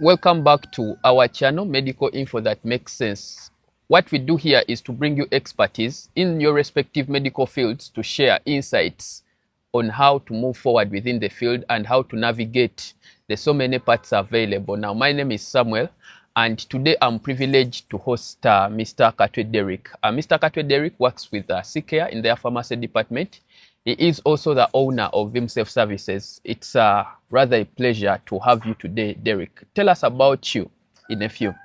Welcome back to our channel, Medical Info That Makes Sense. What we do here is to bring you expertise in your respective medical fields to share insights on how to move forward within the field and how to navigate the so many paths available. Now, my name is Samuel, and today I'm privileged to host Mr. Derick. Mr. Derick works with CCare in their pharmacy department. He is also the owner of Vimself Services. It's rather a pleasure to have you today, Derick. Tell us about you in a few.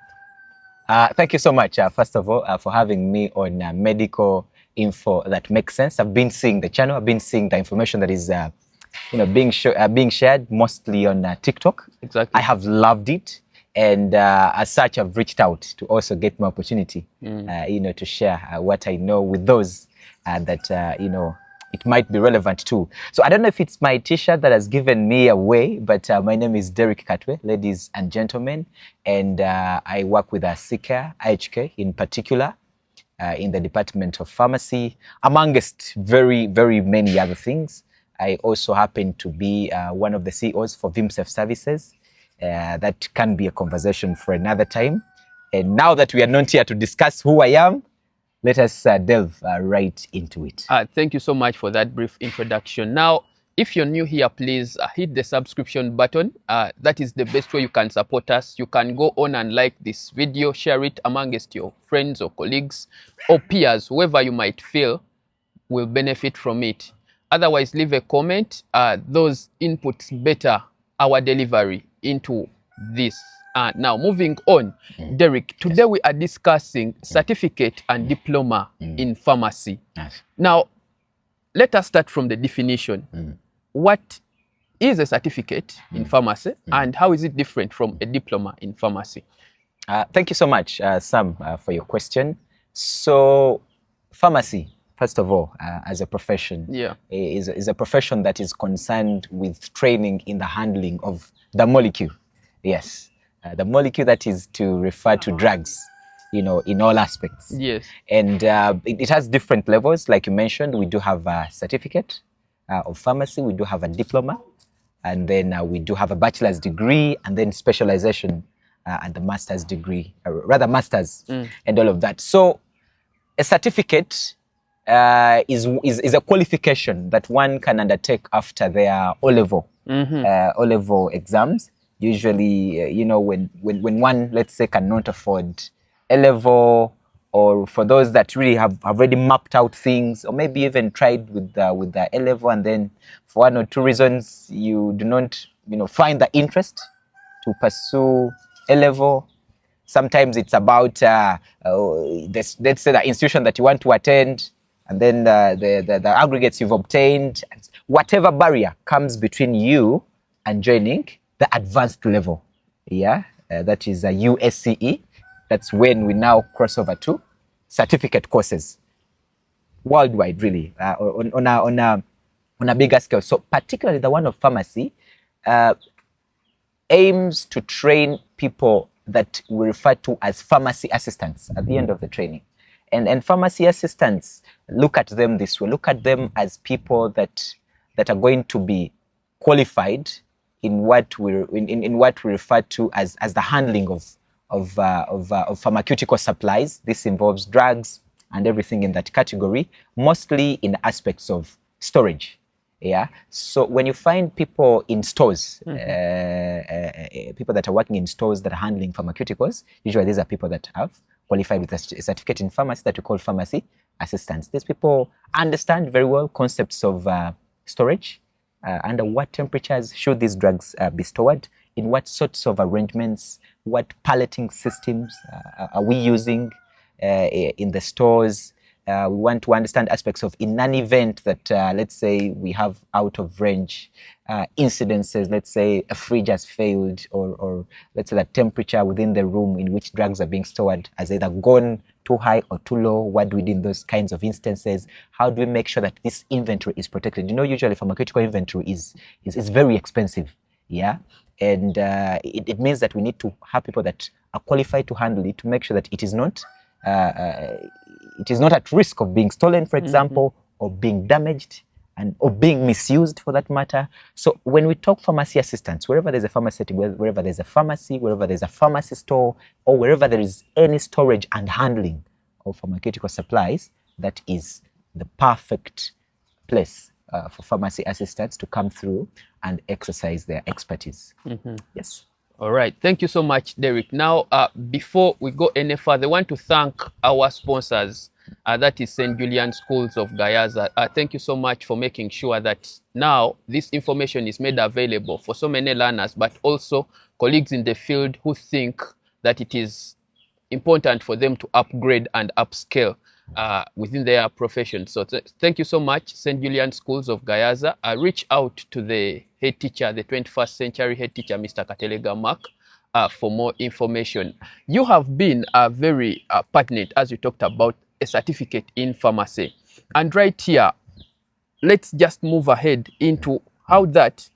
Thank you so much, first of all, for having me on Medical Info That Makes Sense. I've been seeing the channel. I've been seeing the information that is being shared mostly on TikTok. Exactly. I have loved it. And as such, I've reached out to also get my opportunity, to share what I know with those that, it might be relevant too. So I don't know if it's my t-shirt that has given me away, but my name is Derick Katwe, ladies and gentlemen, and I work with CCare, IHK in particular, in the Department of Pharmacy, amongst very, very many other things. I also happen to be one of the CEOs for Vimself Services. That can be a conversation for another time. And now that we are not here to discuss who I am, let us delve right into it. Thank you so much for that brief introduction. Now, if you're new here, please hit the subscription button. That is the best way you can support us. You can go on and like this video, share it amongst your friends or colleagues or peers, whoever you might feel will benefit from it. Otherwise, leave a comment. Those inputs better our delivery into this. Now, moving on, Derick, today we are discussing certificate and diploma in pharmacy. Yes. Now, let us start from the definition. What is a certificate in pharmacy and how is it different from a diploma in pharmacy? Thank you so much, Sam, for your question. So, pharmacy, first of all, as a profession, is a profession that is concerned with training in the handling of the molecule. Yes. The molecule that is to refer to drugs, in all aspects. Yes. And it has different levels. Like you mentioned, we do have a certificate of pharmacy, we do have a diploma, and then we do have a bachelor's degree, and then specialization and the master's degree, rather masters, and all of that. So a certificate is a qualification that one can undertake after their O-level, O-level exams. Usually, when one, let's say, cannot afford A-level, or for those that really have already mapped out things, or maybe even tried with the A-level, and then for one or two reasons you do not, find the interest to pursue A-level. Sometimes it's about let's say the institution that you want to attend, and then the aggregates you've obtained, whatever barrier comes between you and joining the advanced level, that is a USCE. That's when we now cross over to certificate courses worldwide, really, on a bigger scale. So particularly the one of pharmacy aims to train people that we refer to as pharmacy assistants at the end of the training. And pharmacy assistants, look at them this way. Look at them as people that are going to be qualified in what we refer to as the handling of pharmaceutical supplies. This involves drugs and everything in that category, mostly in aspects of storage. So when you find people in stores, people that are working in stores that are handling pharmaceuticals, usually these are people that have qualified with a certificate in pharmacy that we call pharmacy assistants. These people understand very well concepts of storage. Under what temperatures should these drugs be stored? In what sorts of arrangements? What palleting systems are we using in the stores? We want to understand aspects of, in an event that, let's say, we have out of range incidences, let's say a fridge has failed, or let's say the temperature within the room in which drugs are being stored has either gone too high or too low. What do we do in those kinds of instances? How do we make sure that this inventory is protected? Usually pharmaceutical inventory is very expensive, and it means that we need to have people that are qualified to handle it, to make sure that it is not at risk of being stolen, for example, or being damaged, and or being misused for that matter. So when we talk pharmacy assistants, wherever there's a pharmacy setting, wherever there's a pharmacy, wherever there's a pharmacy store, or wherever there is any storage and handling of pharmaceutical supplies, that is the perfect place for pharmacy assistants to come through and exercise their expertise. Yes. All right. Thank you so much, Derick. Now, before we go any further, I want to thank our sponsors. That is St. Julian Schools of Gayaza. Thank you so much for making sure that now this information is made available for so many learners, but also colleagues in the field who think that it is important for them to upgrade and upscale within their profession. So thank you so much, St. Julian Schools of Gayaza. Reach out to the head teacher, the 21st century head teacher, Mr. Katelega Mark, for more information. You have been very pertinent, as you talked about, a certificate in pharmacy. And right here, let's just move ahead into how that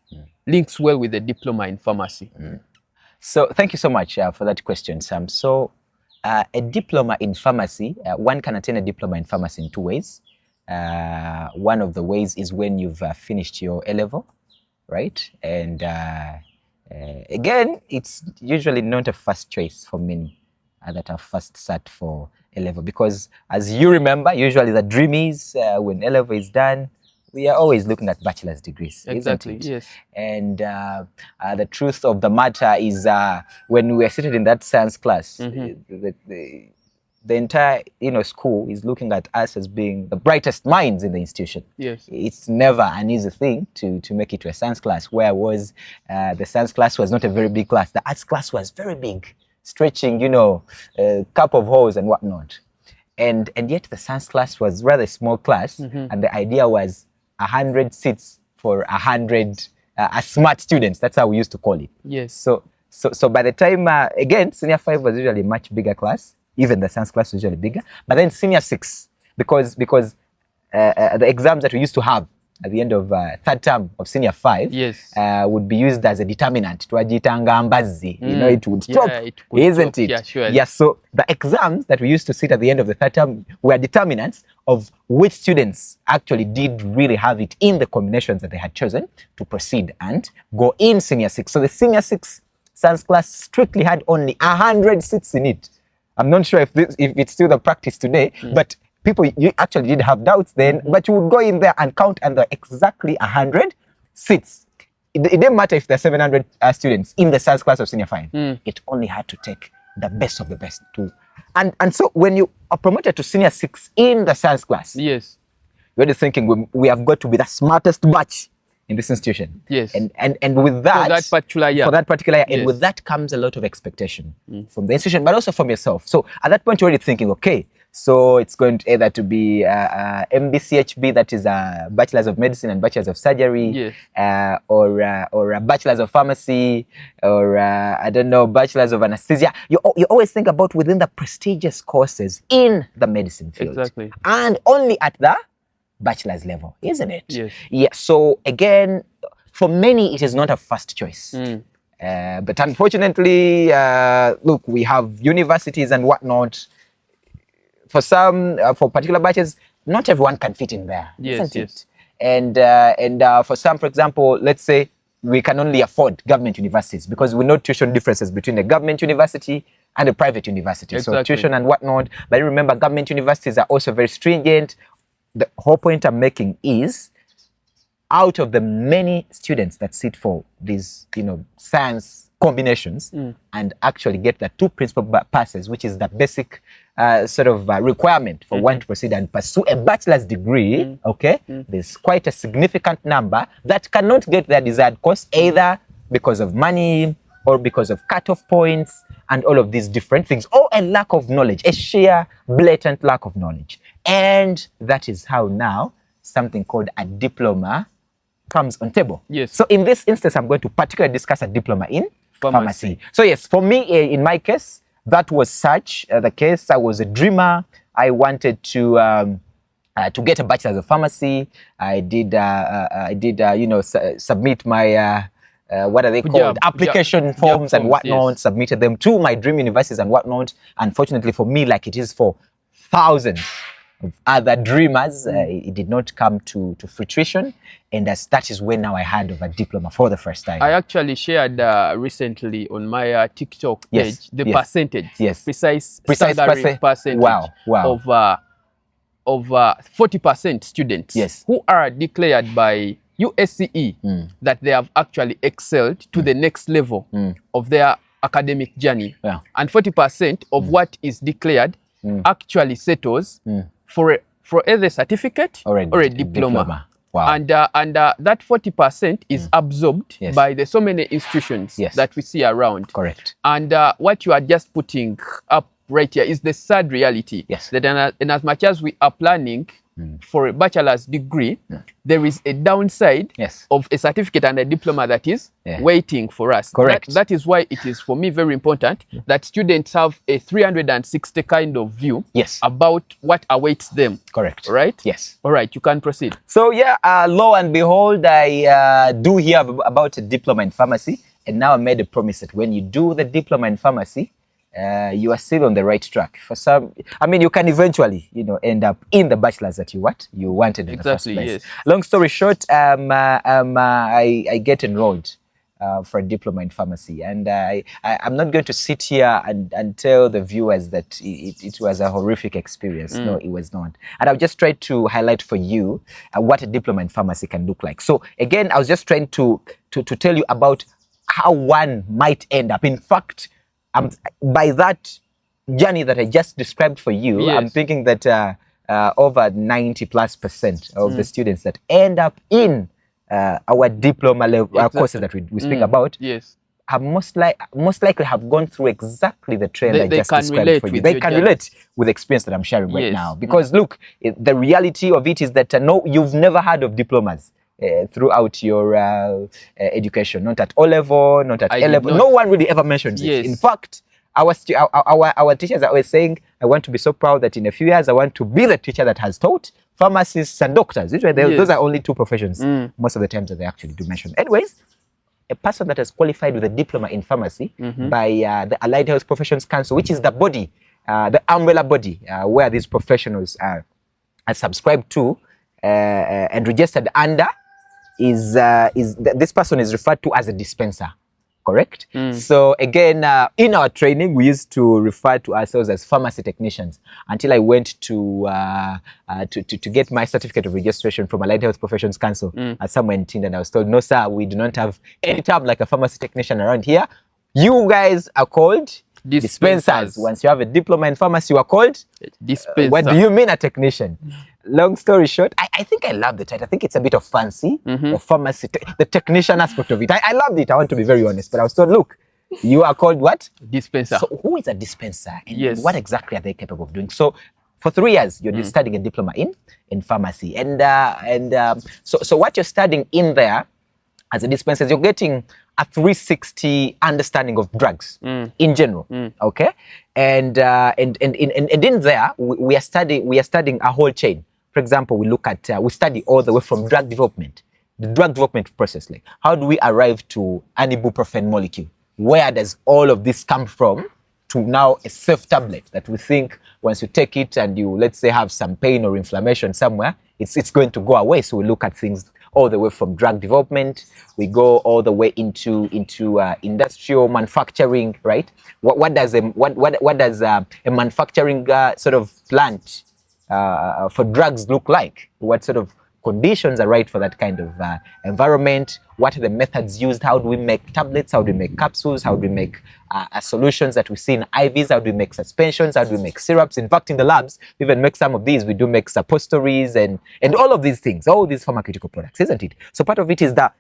links well with the diploma in pharmacy. So thank you so much for that question, Sam. So a diploma in pharmacy, one can attain a diploma in pharmacy in two ways. One of the ways is when you've finished your A-level, right? And again, it's usually not a first choice for many that have first sat for A-level, because as you remember, usually the dream is when A-level is done, we are always looking at bachelor's degrees. Exactly, isn't it? yes. And the truth of the matter is when we are seated in that science class, the entire school is looking at us as being the brightest minds in the institution. Yes. It's never an easy thing to make it to a science class, where the science class was not a very big class. The arts class was very big, stretching, a cup of hose and whatnot. And yet the science class was rather a small class, and the idea was 100 seats for 100 smart students. That's how we used to call it. Yes. So by the time, again, senior 5 was usually a much bigger class. Even the science class was usually bigger. But then senior 6, because the exams that we used to have at the end of third term of senior 5, yes, would be used as a determinant. It would stop, isn't it? Yeah, sure. Yeah, so the exams that we used to sit at the end of the third term were determinants of which students actually did really have it in the combinations that they had chosen to proceed and go in senior 6. So the senior 6 science class strictly had only 100 seats in it. I'm not sure if it's still the practice today, but you actually did have doubts then, but you would go in there and count, and there are exactly 100 seats. It didn't matter if there are 700 students in the science class of senior 5. It only had to take the best of the best too. And so when you are promoted to senior 6 in the science class, yes, you're just thinking we have got to be the smartest batch in this institution. Yes. And with that, for that particular year, yes, and with that comes a lot of expectation from the institution, but also from yourself. So at that point, you're already thinking, okay, so it's going to either to be MBCHB, that is a Bachelor's of Medicine and Bachelor's of Surgery, yes, or a Bachelor's of Pharmacy, or I don't know, Bachelor's of Anesthesia. You always think about within the prestigious courses in the medicine field. Exactly. And only at the bachelor's level, isn't it? Yes. Yeah. So again, for many, it is not a first choice. But unfortunately, look, we have universities and whatnot. For some, for particular batches, not everyone can fit in there. Yes, isn't yes. it? And for some, for example, let's say we can only afford government universities, because we know tuition differences between a government university and a private university. Exactly. So tuition and whatnot. But remember, government universities are also very stringent. The whole point I'm making is, out of the many students that sit for these, science combinations and actually get the 2 principal passes, which is the basic requirement for one to proceed and pursue a bachelor's degree, there's quite a significant number that cannot get their desired course, either because of money or because of cutoff points and all of these different things, or a lack of knowledge, a sheer blatant lack of knowledge. And that is how now something called a diploma comes on table. Yes. So in this instance, I'm going to particularly discuss a diploma in pharmacy. So yes, for me, in my case, that was such the case. I was a dreamer. I wanted to get a bachelor's of pharmacy. I did submit my what are they called? Application forms and whatnot. Yes. Submitted them to my dream universities and whatnot. Unfortunately for me, like it is for thousands other dreamers. It did not come to fruition, and that is when now I heard of a diploma for the first time. I actually shared recently on my TikTok page the percentage, precise staggering percentage of 40% students who are declared by USCE that they have actually excelled to the next level of their academic journey. And 40% of what is declared actually settles for either a certificate or a diploma. And that 40% is absorbed by the so many institutions that we see around. Correct. And what you are just putting up right here is the sad reality that in as much as we are planning for a bachelor's degree, there is a downside of a certificate and a diploma that is waiting for us. Correct. That is why it is, for me, very important that students have a 360 kind of view about what awaits them. Correct. Right? Yes. All right, you can proceed. So lo and behold, I do hear about a diploma in pharmacy, and now I made a promise that when you do the diploma in pharmacy, you are still on the right track. For some, I mean, you can eventually, end up in the bachelor's that you wanted in the first place. Long story short, I get enrolled for a diploma in pharmacy, and I'm not going to sit here and tell the viewers that it was a horrific experience. No, it was not. And I'll just try to highlight for you what a diploma in pharmacy can look like. So again, I was just trying to tell you about how one might end up. In fact, by that journey that I just described for you, I'm thinking that over 90+% of the students that end up in our diploma level courses that we speak about have most likely have gone through exactly the trend I just described for you. They can relate with the experience that I'm sharing right now. Because look, the reality of it is that no, you've never heard of diplomas throughout your education, not at O level, not at A level. No one really ever mentions it. In fact, our teachers are always saying, I want to be so proud that in a few years I want to be the teacher that has taught pharmacists and doctors. Those are only two professions most of the times that they actually do mention. Anyways, a person that has qualified with a diploma in pharmacy by the Allied Health Professions Council, which is the body, the umbrella body where these professionals are subscribed to and registered under, this person is referred to as a dispenser, correct? So again, in our training, we used to refer to ourselves as pharmacy technicians until I went to get my certificate of registration from Allied Health Professions Council somewhere in Tinda, and I was told, no sir, we do not have any term like a pharmacy technician around here. You guys are called dispensers. Once you have a diploma in pharmacy, you are called dispenser. What do you mean a technician? Long story short, I think I love the title. I think it's a bit of fancy, the pharmacy, the technician aspect of it. I loved it. I want to be very honest. But I was told, look, you are called what? Dispenser. So who is a dispenser? And what exactly are they capable of doing? So for 3 years, you're studying a diploma in pharmacy. So what you're studying in there as a dispenser, you're getting a 360 understanding of drugs in general, okay? And in there, we are studying a whole chain. For example, we study all the way from drug development, the drug development process. Like, how do we arrive to an ibuprofen molecule? Where does all of this come from to now a safe tablet that we think once you take it and you, let's say, have some pain or inflammation somewhere, it's going to go away. So we look at things all the way from drug development, we go all the way into industrial manufacturing, right? What does a manufacturing sort of plant for drugs look like? What sort of conditions are right for that kind of environment? What are the methods used? How do we make tablets? How do we make capsules? How do we make solutions that we see in IVs? How do we make suspensions? How do we make syrups? In fact, in the labs, we even make some of these. We do make suppositories and all of these things, all these pharmaceutical products, isn't it? So part of it is the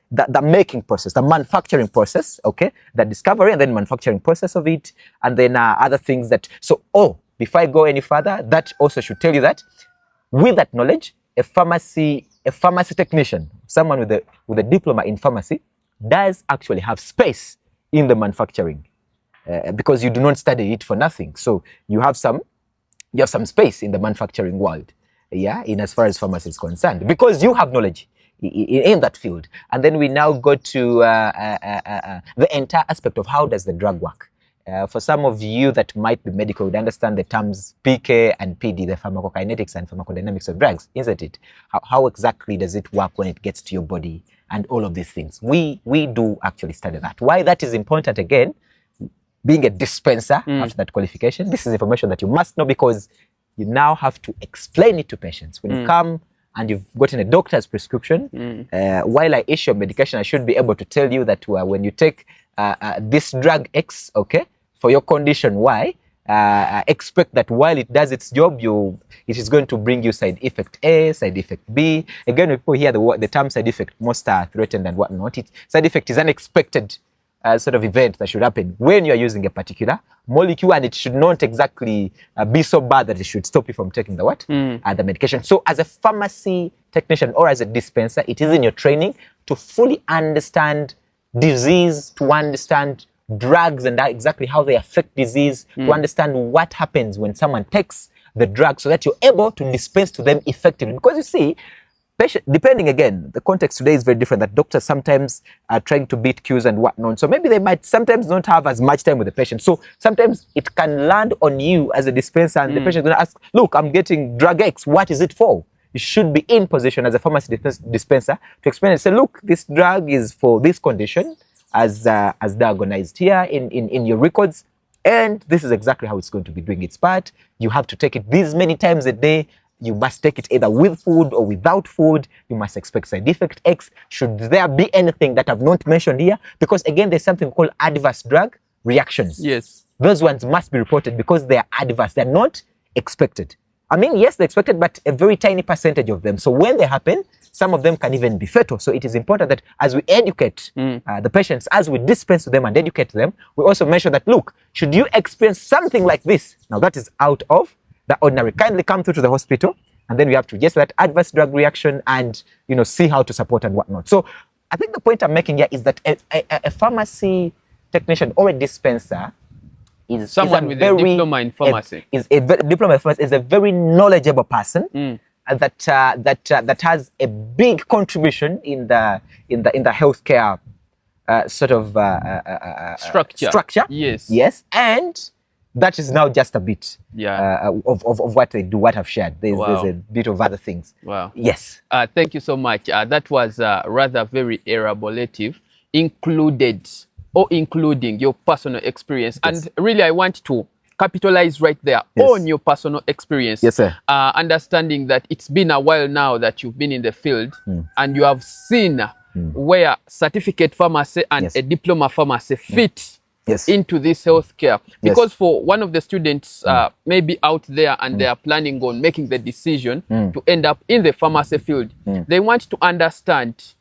making process, the manufacturing process, okay? The discovery and then manufacturing process of it, and then other things that, before I go any further, that also should tell you that with that knowledge, a pharmacy technician, someone with a diploma in pharmacy, does actually have space in the manufacturing because you do not study it for nothing. So you have some space in the manufacturing world, in as far as pharmacy is concerned, because you have knowledge in that field. And then we now go to the entire aspect of how does the drug work. For some of you that might be medical, would understand the terms PK and PD, the pharmacokinetics and pharmacodynamics of drugs, isn't it? How exactly does it work when it gets to your body and all of these things? We do actually study that. Why that is important, again, being a dispenser after that qualification, this is information that you must know, because you now have to explain it to patients. When you come and you've gotten a doctor's prescription, while I issue a medication, I should be able to tell you that when you take this drug X, okay, for your condition Y, expect that while it does its job, it is going to bring you side effect A, side effect B. Again, when people hear the term side effect, most are threatened and whatnot. Side effect is unexpected sort of event that should happen when you are using a particular molecule, and it should not exactly be so bad that it should stop you from taking the medication. So as a pharmacy technician or as a dispenser, it is in your training to fully understand disease, to understand drugs and exactly how they affect disease, to understand what happens when someone takes the drug, so that you're able to dispense to them effectively. Because you see, depending, again, the context today is very different, that doctors sometimes are trying to beat queues and whatnot. So maybe they might sometimes not have as much time with the patient. So sometimes it can land on you as a dispenser, and the patient is going to ask, look, I'm getting drug X, what is it for? You should be in position as a pharmacy dispenser to explain and say, look, this drug is for this condition, as diagnosed here in your records, and this is exactly how it's going to be doing its part. You have to take it this many times a day. You must take it either with food or without food. You must expect side effect X. Should there be anything that I've not mentioned here? Because again, there's something called adverse drug reactions. Yes. Those ones must be reported because they are adverse. They're not expected. I mean, yes, they're expected, but a very tiny percentage of them. So when they happen, some of them can even be fatal. So it is important that as we educate the patients, as we dispense to them and educate them, we also mention that, look, should you experience something like this, now that is out of the ordinary, kindly come through to the hospital, and then we have to just that adverse drug reaction and, see how to support and whatnot. So I think the point I'm making here is that a pharmacy technician or a dispenser is someone with a diploma in pharmacy. Diploma in pharmacy is a very knowledgeable person that has a big contribution in the healthcare sort of structure. Yes, and that is now just a bit of what they do, what I've shared. There's a bit of other things. Wow. Yes. Thank you so much. That was rather very elaborative, including your personal experience. Yes. And really, I want to capitalize right there on your personal experience. Yes, sir. Understanding that it's been a while now that you've been in the field and you have seen where certificate pharmacy and a diploma pharmacy fit into this healthcare. Because for one of the students maybe out there and they are planning on making the decision to end up in the pharmacy field, they want to understand,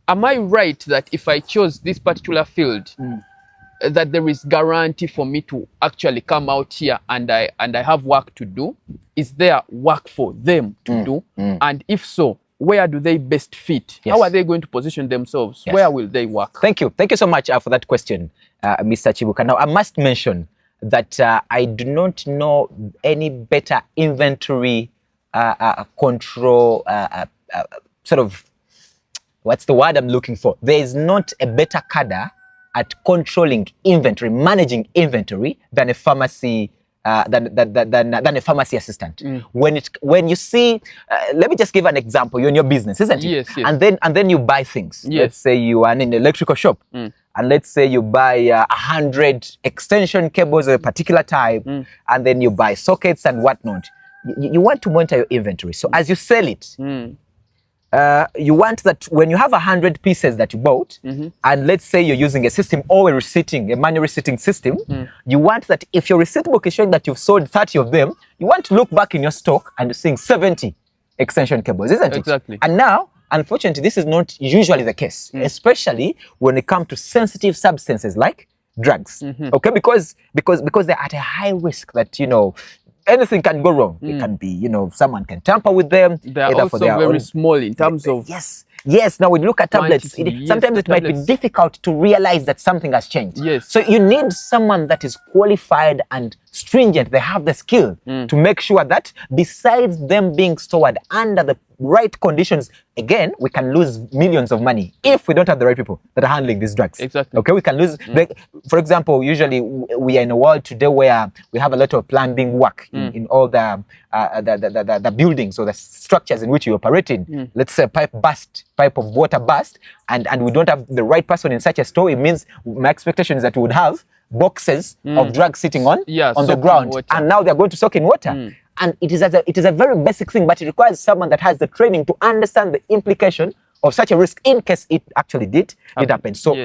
am I right that if I chose this particular field, that there is guarantee for me to actually come out here and I have work to do? Is there work for them to do? And if so, where do they best fit? How are they going to position themselves? Where will they work? Thank you so much for that question, Mr. Chibuka. Now, I must mention that I do not know any better inventory control sort of, what's the word I'm looking for? There is not a better cadre at controlling inventory, managing inventory than a pharmacy than a pharmacy assistant. When you see, let me just give an example. You're in your business, isn't it? Yes. And then you buy things. Let's say you are in an electrical shop, and let's say you buy 100 extension cables of a particular type, and then you buy sockets and whatnot. You want to monitor your inventory. So as you sell it, you want that when you have 100 pieces that you bought, and let's say you're using a system or a manual receipting system, you want that if your receipt book is showing that you've sold 30 of them, you want to look back in your stock and you're seeing 70 extension cables, isn't it? Exactly. And now, unfortunately, this is not usually the case, especially when it comes to sensitive substances like drugs. Okay, because they're at a high risk that, anything can go wrong. It can be, someone can tamper with them. They're also very small in terms of... Yes. Now, when you look at tablets, sometimes it might be difficult to realize that something has changed. So you need someone that is qualified and stringent. They have the skill to make sure that besides them being stored under right conditions, again, we can lose millions of money if we don't have the right people that are handling these drugs. Exactly. Okay, we can lose. For example, usually we are in a world today where we have a lot of plumbing work in all the buildings or the structures in which we operate in. Let's say a pipe of water burst, and we don't have the right person in such a store. It means my expectation is that we would have boxes of drugs sitting on the ground, and now they're going to soak in water. And it is a very basic thing, but it requires someone that has the training to understand the implication of such a risk in case it actually did happen. So,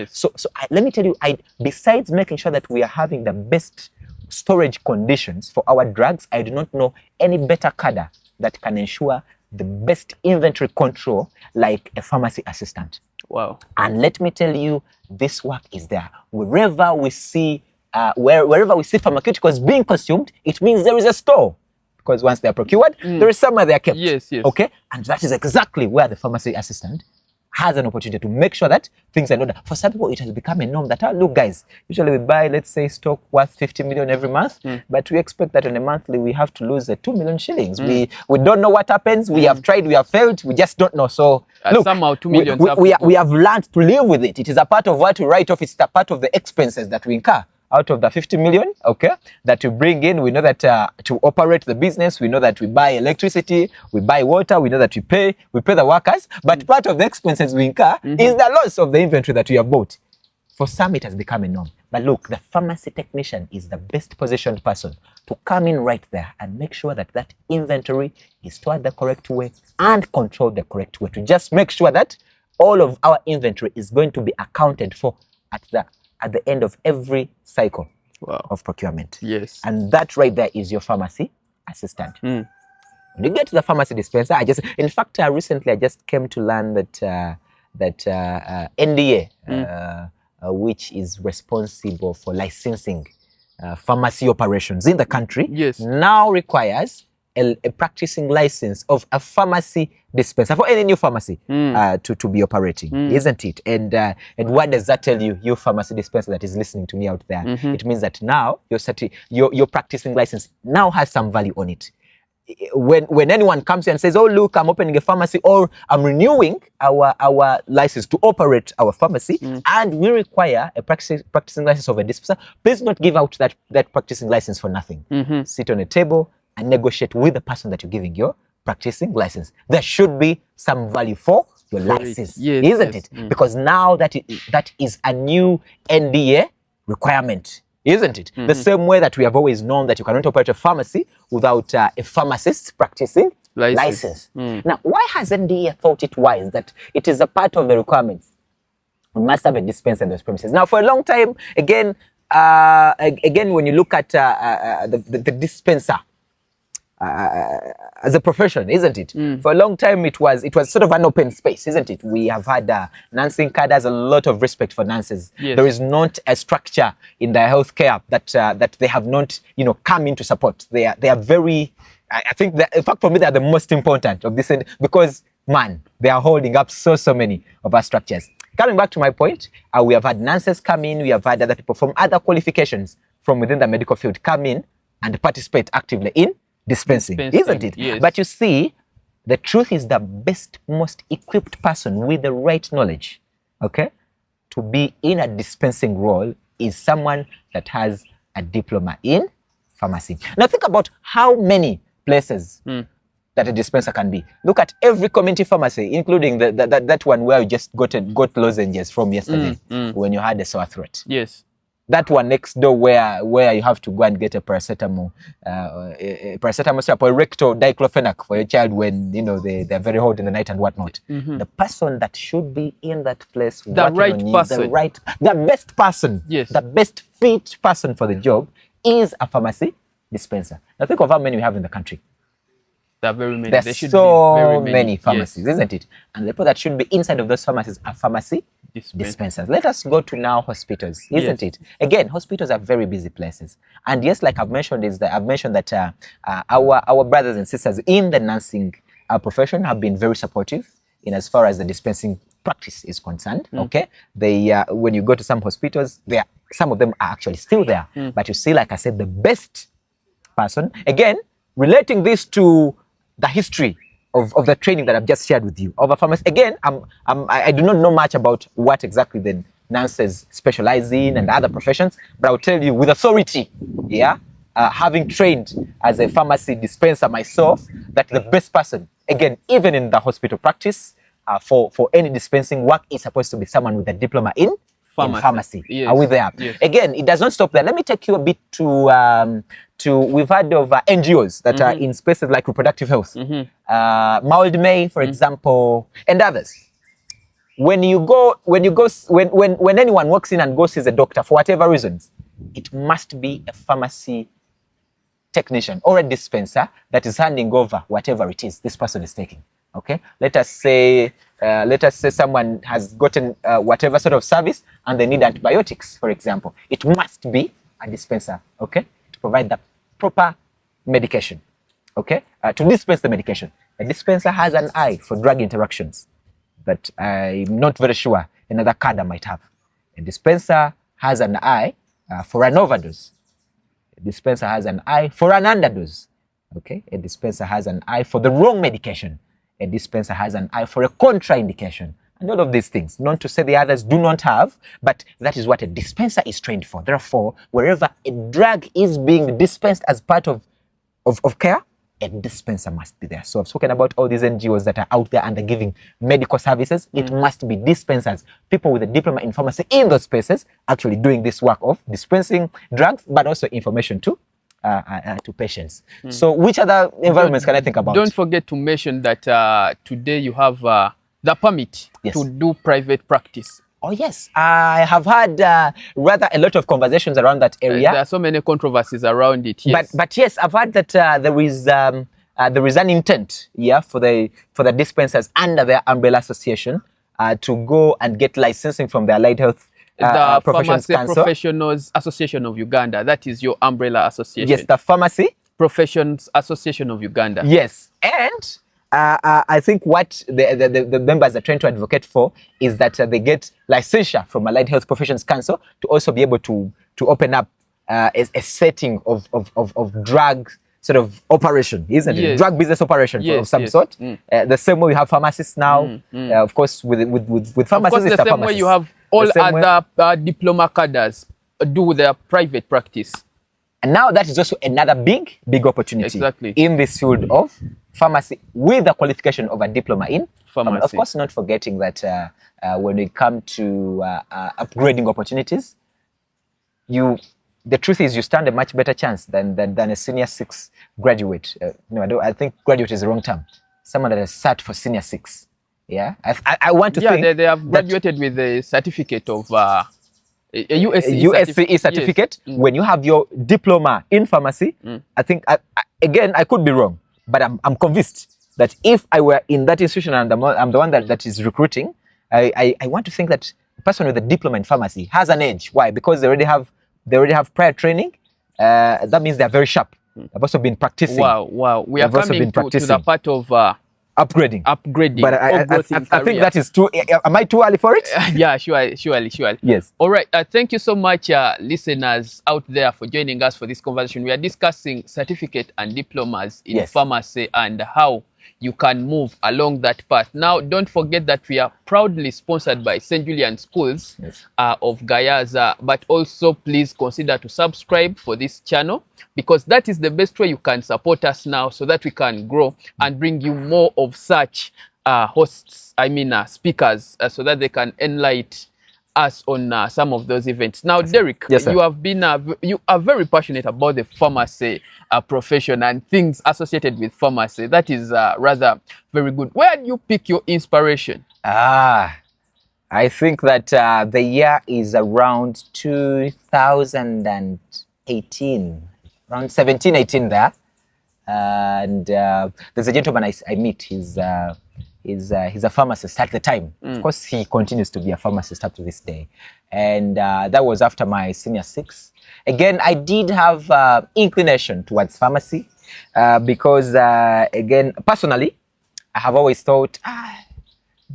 let me tell you, besides making sure that we are having the best storage conditions for our drugs, I do not know any better cadre that can ensure the best inventory control like a pharmacy assistant. Wow. And let me tell you, this work is there. Wherever we see pharmaceuticals being consumed, it means there is a store. Because once they're procured, there is somewhere they're kept. Yes. Okay? And that is exactly where the pharmacy assistant has an opportunity to make sure that things are in order. For some people, it has become a norm that, look, guys, usually we buy, let's say, stock worth 50 million every month, but we expect that on a monthly, we have to lose 2 million shillings. We don't know what happens. We have tried, we have failed. We just don't know. So, look, somehow 2 million. We have learned to live with it. It is a part of what we write off. It's a part of the expenses that we incur. Out of the 50 million, okay, that you bring in, we know that to operate the business, we know that we buy electricity, we buy water, we know that we pay the workers, but part of the expenses we incur is the loss of the inventory that we have bought. For some, it has become a norm. But look, the pharmacy technician is the best positioned person to come in right there and make sure that that inventory is stored the correct way and controlled the correct way, to just make sure that all of our inventory is going to be accounted for at the end of every cycle of procurement. Yes. And that right there is your pharmacy assistant. When you get to the pharmacy dispenser, recently I just came to learn that NDA, which is responsible for licensing pharmacy operations in the country, now requires a practicing license of a pharmacy dispenser for any new pharmacy to be operating, isn't it? And what does that tell you, pharmacy dispenser that is listening to me out there? It means that now your practicing license now has some value on it. When anyone comes here and says, "Oh, look, I'm opening a pharmacy," or "I'm renewing our license to operate our pharmacy, and we require a practicing license of a dispenser," please don't give out that practicing license for nothing. Sit on a table and negotiate with the person that you're giving your practicing license. There should be some value for your license, isn't it? Because now that is a new NDA requirement, isn't it? The same way that we have always known that you cannot operate a pharmacy without a pharmacist's practicing license. Now, why has NDA thought it wise that it is a part of the requirements? We must have a dispenser in those premises. Now, for a long time, again, when you look at the dispenser, as a profession, isn't it? For a long time, it was sort of an open space, isn't it? We have had nursing cadres, a lot of respect for nurses. There is not a structure in their healthcare that they have not, come in to support. They are very. I think that, in fact, for me, they are the most important of this, because they are holding up so many of our structures. Coming back to my point, we have had nurses come in. We have had other people from other qualifications from within the medical field come in and participate actively in dispensing, isn't it? Yes. But you see, the truth is the best, most equipped person with the right knowledge, okay, to be in a dispensing role is someone that has a diploma in pharmacy. Now think about how many places that a dispenser can be. Look at every community pharmacy, including that one where you just got lozenges from yesterday when you had a sore throat. Yes. That one next door where you have to go and get a paracetamol syrup or rectal diclofenac for your child when they're very hot in the night and whatnot. The person that should be in that place, the best person, the best fit person for the job is a pharmacy dispenser. Now think of how many we have in the country. There are very many. There should so be very many pharmacies, isn't it? And the people that should be inside of those pharmacies are pharmacy dispensers. Let us go to now hospitals, isn't it? Again, hospitals are very busy places. And yes, like I've mentioned that our brothers and sisters in the nursing profession have been very supportive in as far as the dispensing practice is concerned. Okay, they when you go to some hospitals, some of them are actually still there. But you see, like I said, the best person, again, relating this to the history of the training that I've just shared with you of a pharmacy. Again, I do not know much about what exactly the nurses specialize in and other professions, but I'll tell you with authority, yeah, having trained as a pharmacy dispenser myself, that the best person, again, even in the hospital practice, for any dispensing work is supposed to be someone with a diploma in pharmacy. Yes. Are we there? Yes. Again, it does not stop there. Let me take you a bit to we've heard of NGOs that are in spaces like reproductive health, Mild May, for example, and others. When anyone walks in and goes sees a doctor for whatever reasons, it must be a pharmacy technician or a dispenser that is handing over whatever it is this person is taking. Okay, let us say someone has gotten whatever sort of service and they need antibiotics, for example. It must be a dispenser, okay, to provide the proper medication, okay, to dispense the medication. A dispenser has an eye for drug interactions that I'm not very sure another cadre might have. A dispenser has an eye for an overdose. A dispenser has an eye for an underdose. Okay, a dispenser has an eye for the wrong medication. A dispenser has an eye for a contraindication. And all of these things, not to say the others do not have, but that is what a dispenser is trained for. Therefore, wherever a drug is being dispensed as part of care, a dispenser must be there. So I've spoken about all these NGOs that are out there and are giving medical services. It must be dispensers, people with a diploma in pharmacy in those spaces actually doing this work of dispensing drugs, but also information to patients. So which other environments can I think about? Don't forget to mention that today you have the permit to do private practice. Oh yes, I have had rather a lot of conversations around that area. There are so many controversies around it. Yes. But yes, I've heard that there is an intent, yeah, for the dispensers under their umbrella association to go and get licensing from the Allied Health the Professions Pharmacy Council. Professionals Association of Uganda. That is your umbrella association. Yes, the Pharmacy Professions Association of Uganda. Yes, and I think what the members are trying to advocate for is that they get licensure from Allied Health Professions Council to also be able to open up a setting of drug sort of operation, isn't it? Drug business operation of some sort. The same way we have pharmacists now, of course, with pharmacists. Of course, the same way you have all other diploma cadres do their private practice. And now that is also another big opportunity in this field of pharmacy with the qualification of a diploma in pharmacy. Of course, not forgetting that when we come to upgrading opportunities, the truth is you stand a much better chance than a senior 6 graduate. I think graduate is the wrong term. Someone that has sat for senior 6. Yeah, I want to think they have graduated with a certificate of a USCE certificate. When you have your diploma in pharmacy, I think again I could be wrong, but I'm convinced that if I were in that institution and I'm the one that is recruiting, I want to think that a person with a diploma in pharmacy has an edge. Why? Because they already have prior training. That means they're very sharp. They've also been practicing. Wow. We are coming to the part of upgrading. But I think that is too. Am I too early for it? Yeah, surely. Yes. All right. Thank you so much, listeners out there, for joining us for this conversation. We are discussing certificate and diplomas in pharmacy and how you can move along that path. Now, don't forget that we are proudly sponsored by St. Julian Schools of Gayaza, but also please consider to subscribe for this channel, because that is the best way you can support us now so that we can grow and bring you more of such speakers so that they can enlighten us on some of those events. Now, Derick, you are very passionate about the pharmacy profession and things associated with pharmacy. That is rather very good. Where do you pick your inspiration? I think that the year is around 2018, around 17, 18 there. And there's a gentleman I meet. He's a pharmacist at the time. Of course, he continues to be a pharmacist up to this day. And that was after my senior 6. Again, I did have inclination towards pharmacy because, again, personally, I have always thought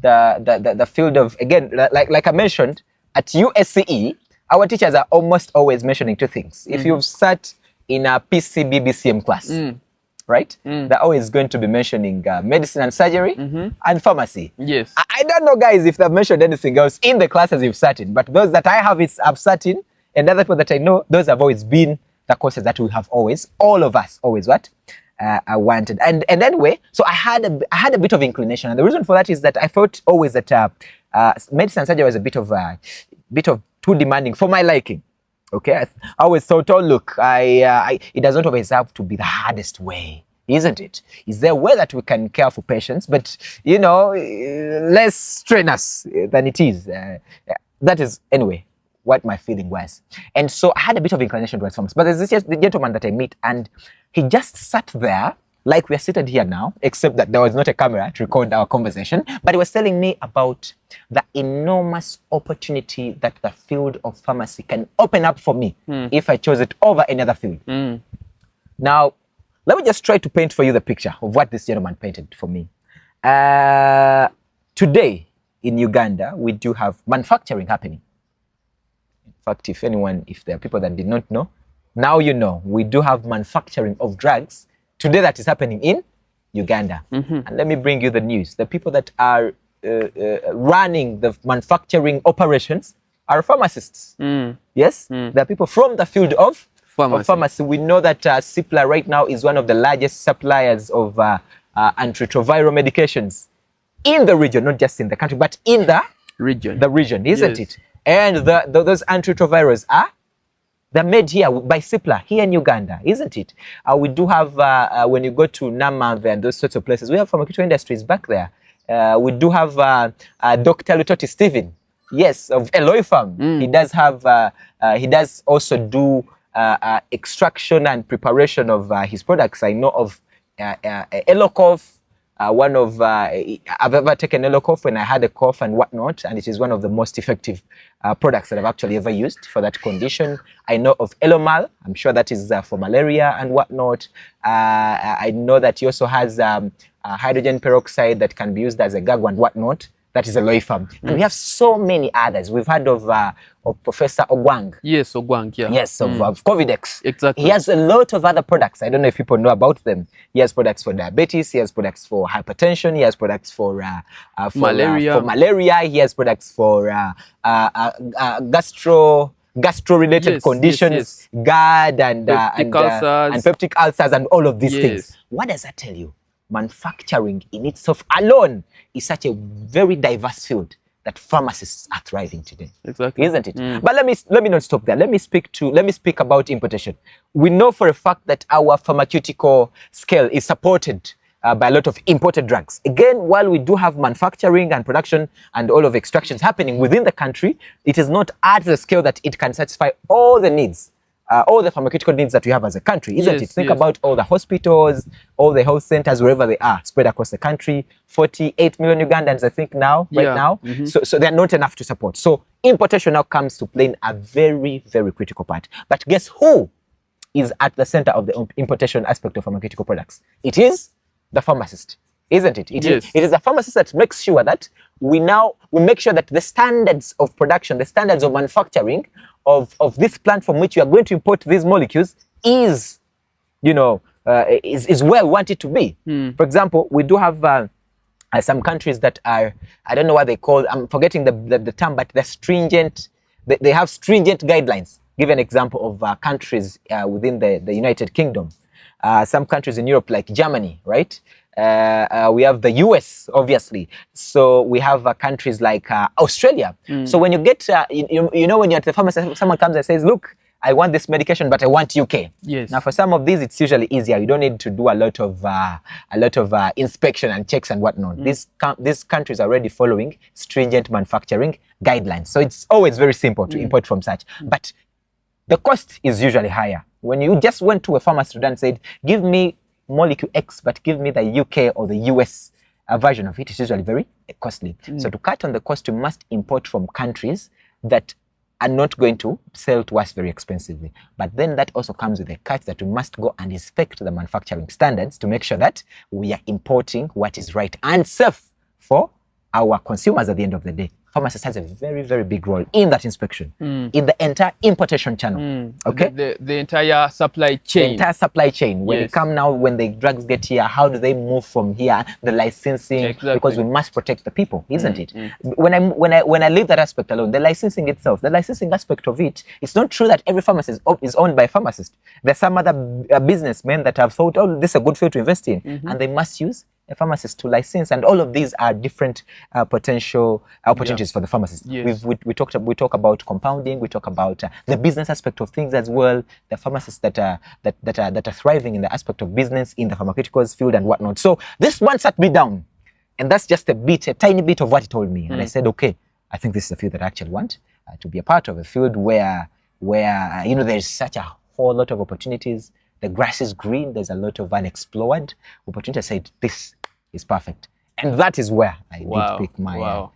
the field of, again, like I mentioned, at USCE, our teachers are almost always mentioning 2 things. If you've sat in a PCB BCM class, right? They're always going to be mentioning medicine and surgery and pharmacy. Yes. I don't know, guys, if they've mentioned anything else in the classes you've sat in, but those that I've sat in, and other people that I know, those have always been the courses that we have always, all of us, always what? Wanted. And anyway, so I had a bit of inclination, and the reason for that is that I felt always that medicine and surgery was a bit of too demanding for my liking. Okay, I always thought, oh look, it does not always have to be the hardest way, isn't it? Is there a way that we can care for patients, but you know, less strenuous than it is? That is anyway what my feeling was, and so I had a bit of inclination towards pharmacy. But there's this gentleman that I meet, and he just sat there like we are seated here now, except that there was not a camera to record our conversation. But he was telling me about the enormous opportunity that the field of pharmacy can open up for me if I chose it over any other field. Now, let me just try to paint for you the picture of what this gentleman painted for me. Today in Uganda, we do have manufacturing happening. In fact, if there are people that did not know, now you know, we do have manufacturing of drugs today that is happening in Uganda. And let me bring you the news. The people that are running the manufacturing operations are pharmacists. Yes, there are people from the field of pharmacy. We know that CIPLA right now is one of the largest suppliers of antiretroviral medications in the region, not just in the country, but in the region, isn't it? And those antiretrovirals they're made here by CIPLA here in Uganda, isn't it? We do have, when you go to Namav and those sorts of places, we have pharmaceutical industries back there. We do have Dr. Lutoti Stephen, yes, of Eloy Farm. He does also do extraction and preparation of his products. I know of Elocof. I've ever taken Elocof when I had a cough and whatnot, and it is one of the most effective products that I've actually ever used for that condition. I know of Elomal. I'm sure that is for malaria and whatnot. I know that he also has hydrogen peroxide that can be used as a gag and whatnot. That is a Eloy Farm. And we have so many others. We've heard of Professor Ogwang. Yes, Ogwang, yeah. Yes, of Covidex. Exactly. He has a lot of other products. I don't know if people know about them. He has products for diabetes. He has products for hypertension. He has products for malaria. He has products for gastro-related conditions, GERD and peptic ulcers and all of these things. What does that tell you? Manufacturing in itself alone is such a very diverse field that pharmacists are thriving today. Exactly. Isn't it? But let me not stop there. Let me speak about importation. We know for a fact that our pharmaceutical scale is supported by a lot of imported drugs. Again, while we do have manufacturing and production and all of extractions happening within the country, it is not at the scale that it can satisfy all the needs. All the pharmaceutical needs that we have as a country, isn't it? Think about all the hospitals, all the health centers, wherever they are, spread across the country. 48 million Ugandans, I think now, right now. So they're not enough to support. So importation now comes to play a very, very critical part. But guess who is at the center of the importation aspect of pharmaceutical products? It is the pharmacist, isn't it? It is the pharmacist that makes sure that we make sure that the standards of production, the standards of manufacturing of this plant from which you are going to import these molecules is where we want it to be. For example, we do have some countries that are, I don't know what they call, I'm forgetting the term, but they're stringent. They have stringent guidelines. Give an example of countries within the United Kingdom. Some countries in Europe, like Germany, right? We have the US, obviously. So we have countries like Australia. So when you get, when you're at the pharmacy, someone comes and says, look, I want this medication, but I want UK. Yes. Now, for some of these, it's usually easier. You don't need to do a lot of inspection and checks and whatnot. These countries are already following stringent manufacturing guidelines. So it's always very simple to import from such. But the cost is usually higher. When you just went to a pharmacy and said, give me molecule X, but give me the UK or the US version of it, it's usually very costly. So to cut on the cost, you must import from countries that are not going to sell to us very expensively. But then that also comes with a catch that we must go and inspect the manufacturing standards to make sure that we are importing what is right and safe for our consumers at the end of the day. pharmacist has a very, very big role in that inspection, in the entire importation channel. Okay, the entire supply chain. The entire supply chain. When Yes. it come now, when the drugs get here, how do they move from here? The licensing, Exactly. because we must protect the people, isn't it? When I leave that aspect alone, the licensing itself, the licensing aspect of it, it's not true that every pharmacist is owned by a pharmacist. There's some other businessmen that have thought, oh, this is a good field to invest in, and they must use a pharmacist to license, and all of these are different potential opportunities for the pharmacist. Yes. We talk about compounding. We talk about the business aspect of things as well. The pharmacists that are thriving in the aspect of business in the pharmaceuticals field and whatnot. So this one sat me down, and that's just a tiny bit of what he told me. And I said, okay, I think this is a field that I actually want to be a part of. A field where there's such a whole lot of opportunities. The grass is green. There's a lot of unexplored opportunity. I said, this is perfect. And that is where I did pick my...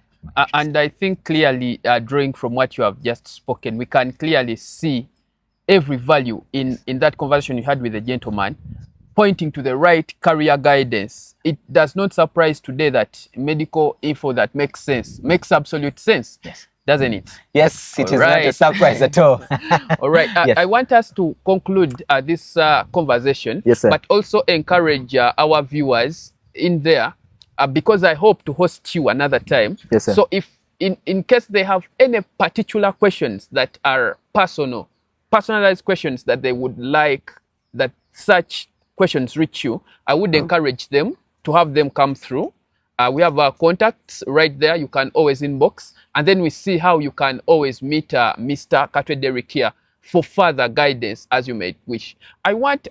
And I think clearly, drawing from what you have just spoken, we can clearly see every value in that conversation you had with the gentleman, pointing to the right career guidance. It does not surprise today that medical info that makes sense, makes absolute sense. Yes. Doesn't it? Yes, it is not a surprise at all. All right. Yes. I want us to conclude this conversation, yes, sir. But also encourage our viewers in there, because I hope to host you another time. Yes, sir. So if in case they have any particular questions that are personalized questions that they would like that such questions reach you, I would encourage them to have them come through. We have our contacts right there. You can always inbox. And then we see how you can always meet Mr. Derick here for further guidance as you may wish. I wanted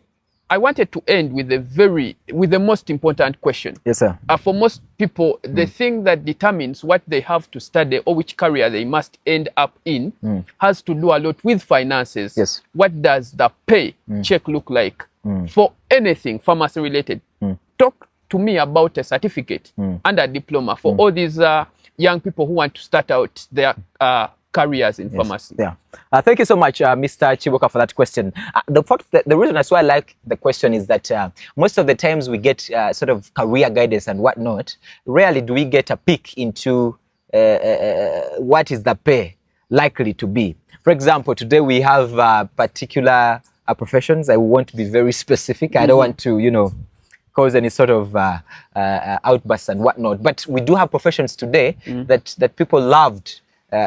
to end with the most important question. Yes, sir. For most people, the thing that determines what they have to study or which career they must end up in has to do a lot with finances. Yes. What does the pay check look like for anything pharmacy related? Talk to me about a certificate and a diploma for all these young people who want to start out their careers in pharmacy. Yeah. Thank you so much, Mr. Chiboka, for that question. The reason that's why I like the question is that most of the times we get sort of career guidance and whatnot. Rarely do we get a peek into what is the pay likely to be. For example, today we have particular professions. I want to be very specific. I don't want to, cause any sort of outbursts and whatnot. But we do have professions today that people loved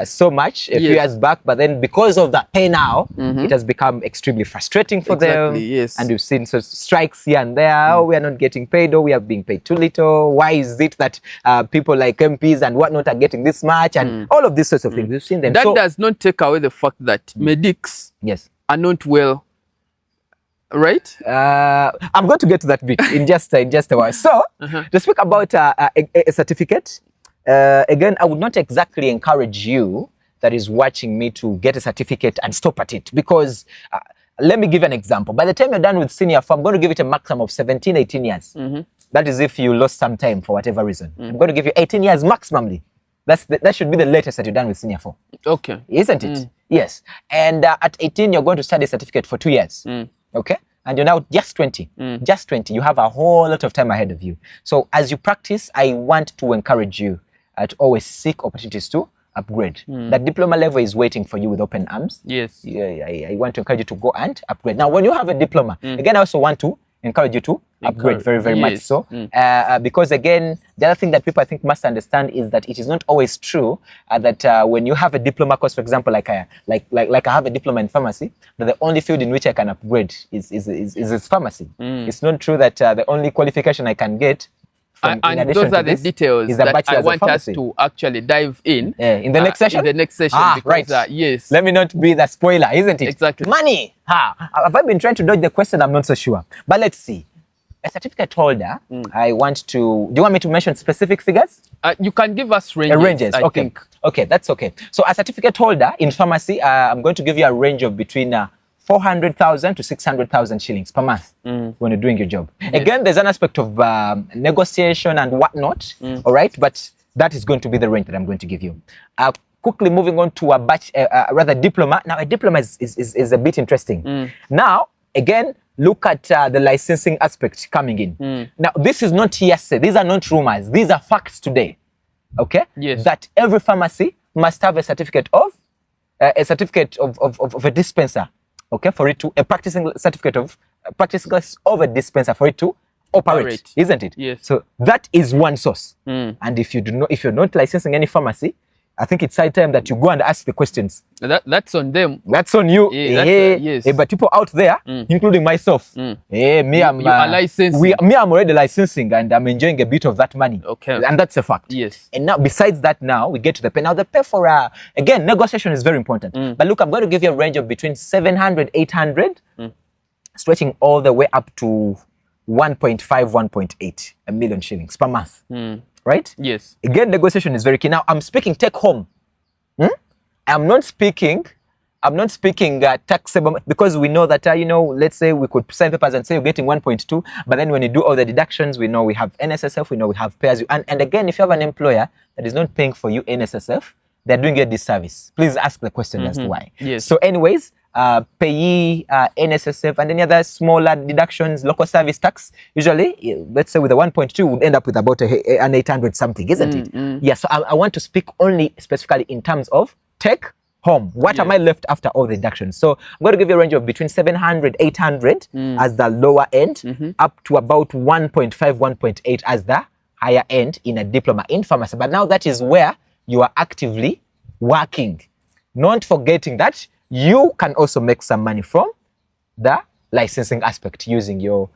so much a few years back, but then because of that pay now, it has become extremely frustrating for them. Yes. And we've seen strikes here and there. Oh, we are not getting paid, or we are being paid too little. Why is it that people like MPs and whatnot are getting this much? And all of these sorts of things. We've seen them. That does not take away the fact that medics are not well. Right? I'm going to get to that bit in just a while. So, to speak about a certificate, again, I would not exactly encourage you that is watching me to get a certificate and stop at it, because let me give an example. By the time you're done with senior four, I'm going to give it a maximum of 17, 18 years. That is if you lost some time for whatever reason. I'm going to give you 18 years maximally. That should be the latest that you're done with senior four. Okay. Isn't it? Yes. And at 18, you're going to study a certificate for 2 years. Okay? And you're now just 20. Just 20. You have a whole lot of time ahead of you. So as you practice, I want to encourage you to always seek opportunities to upgrade. That diploma level is waiting for you with open arms. Yes. I want to encourage you to go and upgrade. Now, when you have a diploma, again, I also want to encourage you to upgrade very, very much so. Because again, the other thing that people I think must understand is that it is not always true that when you have a diploma course, for example, like I have a diploma in pharmacy, that the only field in which I can upgrade is pharmacy. It's not true that the only qualification I can get and those are the details that I want us to actually dive in the next session. In the next session, because, right. Yes. Let me not be the spoiler, isn't it? Exactly. Money. Have I been trying to dodge the question? I'm not so sure. But let's see. A certificate holder, I want to... Do you want me to mention specific figures? You can give us ranges. Ranges, I think. Okay, that's okay. So a certificate holder in pharmacy, I'm going to give you a range of between 400,000 to 600,000 shillings per month when you're doing your job. Yes. Again, there's an aspect of negotiation and whatnot, all right? But that is going to be the range that I'm going to give you. Quickly moving on to a diploma. Now, a diploma is a bit interesting. Now, again, look at the licensing aspect coming in. Now, this is not hearsay. These are not rumors. These are facts today. okay, Yes. that every pharmacy must have a certificate of a dispenser, okay, for it to a practicing certificate of a dispenser for it to operate, isn't it? Yes. So that is one source. And if you're not licensing any pharmacy, I think it's high time that you go and ask the questions. That's on them. That's on you. Yes. But people out there, including myself, you are licensing. I'm already licensing and I'm enjoying a bit of that money. Okay. And that's a fact. Yes. And now, besides that, now we get to the pay. Now, the pay for, again, negotiation is very important. But look, I'm going to give you a range of between 700, 800, stretching all the way up to 1.5, 1.8 a million shillings per month. Right? Yes. Again, negotiation is very key. Now, I'm speaking take home. I'm not speaking taxable, because we know that, let's say we could sign papers and say you're getting 1.2, but then when you do all the deductions, we know we have NSSF, we know we have pay as you. And again, if you have an employer that is not paying for you NSSF, they're doing you a disservice. Please ask the question as to why. Yes. So anyways, payee, NSSF, and any other smaller deductions, local service tax, usually, let's say with the 1.2, would end up with about an 800 something, isn't it? Yeah, so I want to speak only specifically in terms of take home. What am I left after all the deductions? So I'm going to give you a range of between 700, 800 as the lower end, up to about 1.5, 1.8 as the higher end in a diploma in pharmacy. But now that is where you are actively working. Not forgetting that you can also make some money from the licensing aspect using your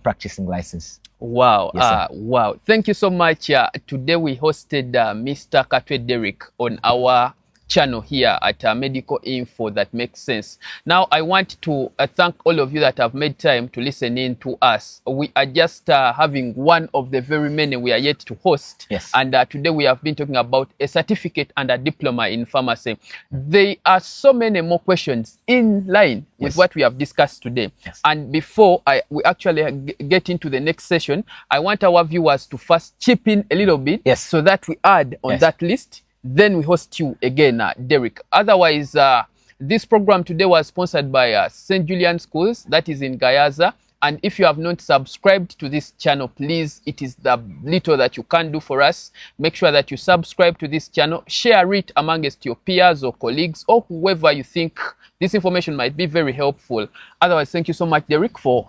practicing license. Wow. Yes, wow. Thank you so much. Today we hosted Mr. Katwe Derick on our channel here at Medical Info That Makes Sense. Now, I want to thank all of you that have made time to listen in to us. We are just having one of the very many we are yet to host. Yes. And today we have been talking about a certificate and a diploma in pharmacy. There are so many more questions in line with what we have discussed today. Yes. And before we actually get into the next session, I want our viewers to first chip in a little bit, so that we add on that list. Then we host you again, Derick. Otherwise, this program today was sponsored by St. Julian Schools, that is in Gayaza. And if you have not subscribed to this channel, please, it is the little that you can do for us. Make sure that you subscribe to this channel, share it amongst your peers or colleagues or whoever you think this information might be very helpful. Otherwise, thank you so much, Derick, for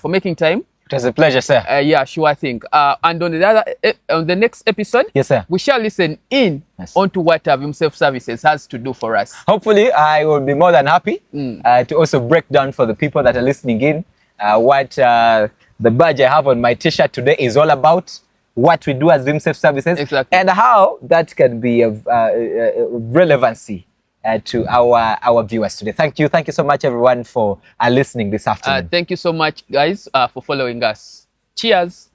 making time. It was a pleasure, sir. Yeah, sure, I think. And on the next episode, yes, sir, we shall listen in onto what Vim Self Services has to do for us. Hopefully, I will be more than happy to also break down for the people that are listening in what the badge I have on my t-shirt today is all about, what we do as Vim Self Services, and how that can be of relevancy to our viewers today. Thank you so much, everyone, for listening this afternoon. Thank you so much, guys, for following us. Cheers.